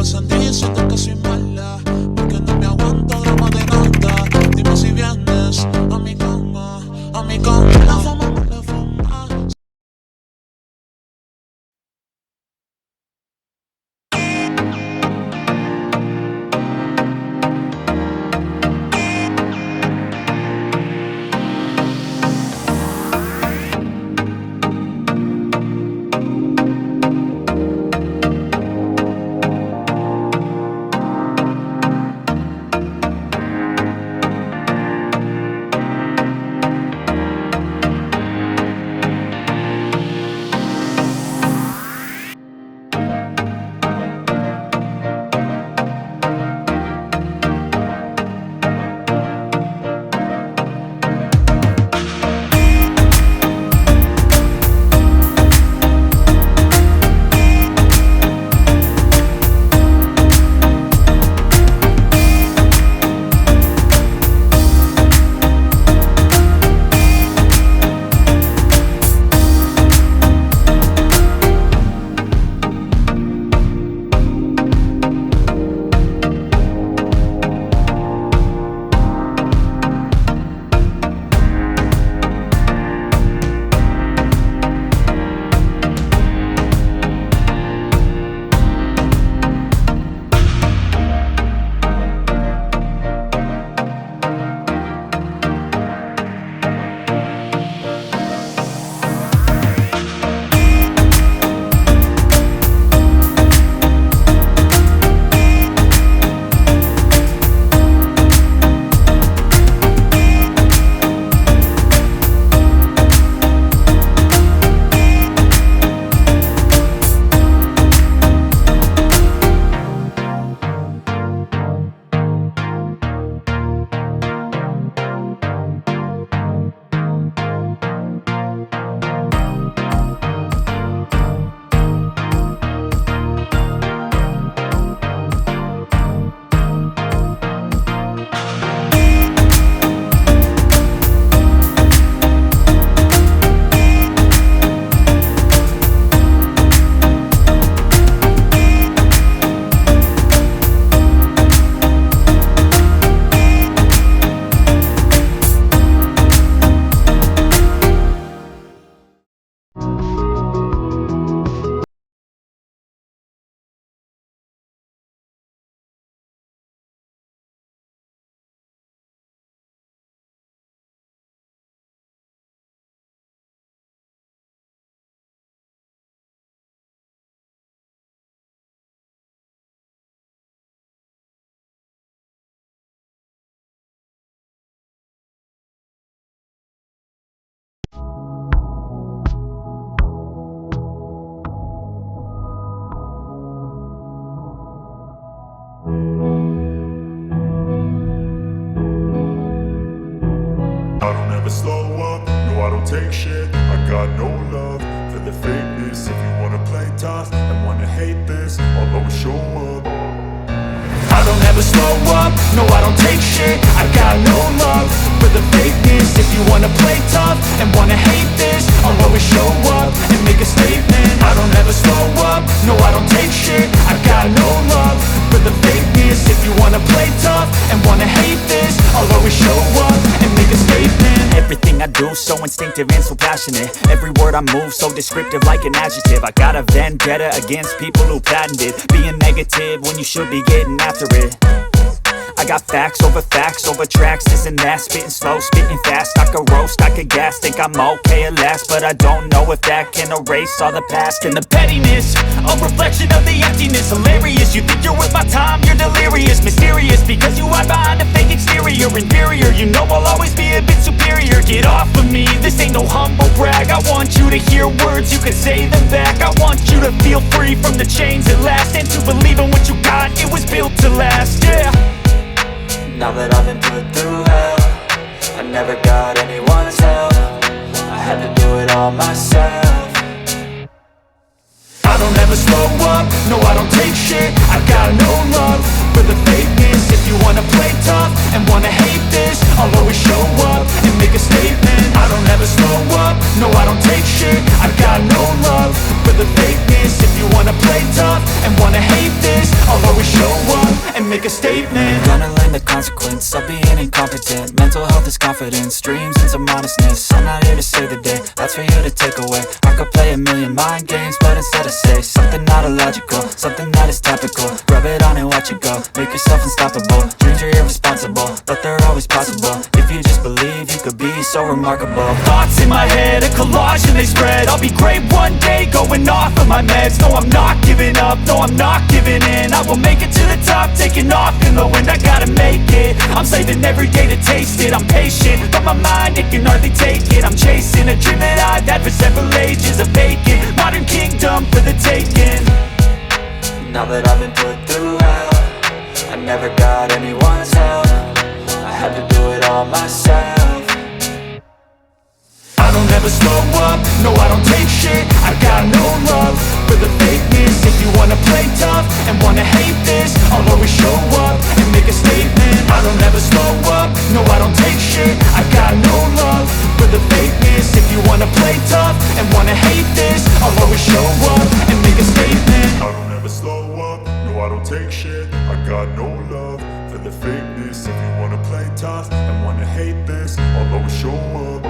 pasan diciendo que soy mala, porque no me aguanto gramo de nada. Dime si vienes a mi cama, a mi cama. La fama, la fama. I don't ever slow up, no I don't take shit. I got no love for the fakeness. If you wanna play tough and wanna hate this, I'll always show up. I don't ever slow up, no I don't take shit. I got no love for the fakeness. If you wanna play tough and wanna hate this, I'll always show up and make a statement. I don't ever slow up, no I don't take shit. I got no love for the fakeness. If you wanna play tough and wanna hate this, I'll always show up and make a statement. Everything I do so instinctive and so passionate. Every word I move so descriptive like an adjective. I got a vendetta against people who patented being negative when you should be getting after it. I got facts over tracks, this and that. Spitting slow, spitting fast, I could roast, I could gas. Think I'm okay at last, but I don't know if that can erase all the past. And the pettiness, a reflection of the emptiness. Hilarious, you think you're with my time, you're delirious. Mysterious, because you hide behind a fake exterior. Inferior, you know I'll always be a bit superior. Get off of me, this ain't no humble brag. I want you to hear words, you can say them back. I want you to feel free from the chains at last, and to believe in what you got, it was built to last, yeah. Now that I've been put through hell, I never got anyone's help. I had to do it all myself. I don't ever slow up, no I don't take shit. I got no love for the fakeness. If you wanna play tough and wanna hate this, I'll always show up and make a statement. I don't ever slow up, no I don't take shit. I got no love for the fakeness. If you wanna play tough and wanna hate this, I'll always make a statement. Gonna learn the consequence of being incompetent. Mental health is confidence, dreams and some honestness. I'm not here to save the day, that's for you to take away. I could play a million mind games, but instead I say something not illogical, something that is topical. Rub it on and watch it go, make yourself unstoppable. Dreams are irresponsible, but they're always possible. If you just believe, you could be so remarkable. Thoughts in my head, a collage and they spread. I'll be great one day, going off of my meds. No, I'm not giving up, no, I'm not giving in. I will make it to the top, taking off in the wind. I gotta make it, I'm saving every day to taste it. I'm patient, but my mind, it can hardly take it. I'm chasing a dream that I've had for several ages. A vacant, modern kingdom for the taking. Now that I've been put through hell, I never got anyone's help. I had to do it all myself. I don't ever slow up, no I don't take shit. I got no love for the fakeness. If you wanna play tough and wanna hate this, I'll always show up and make a statement. I don't ever slow up, no I don't take shit. I got no love for the fakeness. If you wanna play tough and wanna hate this, I'll always show up and make a statement. I don't ever slow up, no I don't take shit. I got no love for the fakeness. If you wanna play tough and wanna hate this, I'll always show up.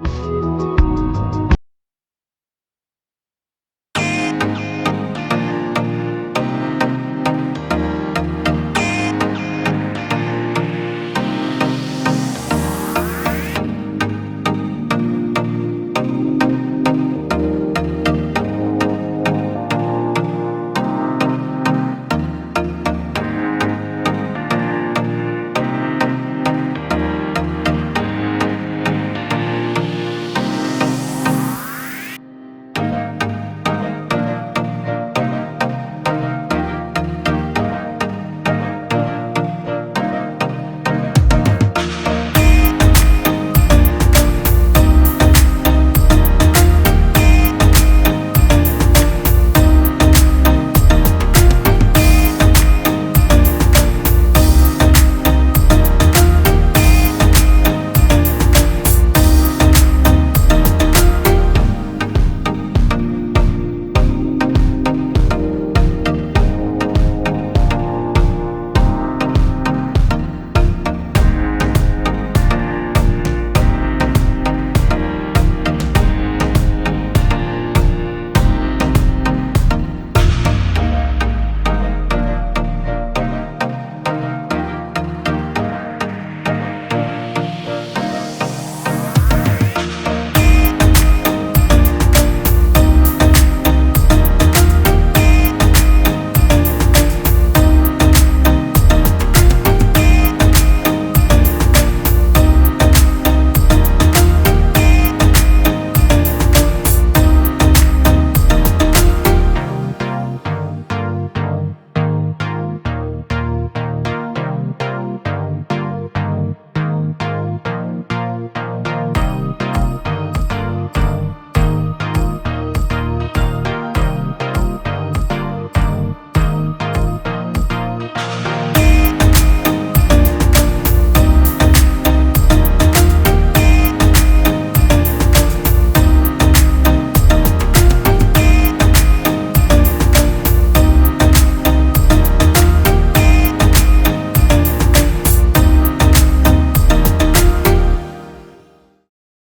Peace.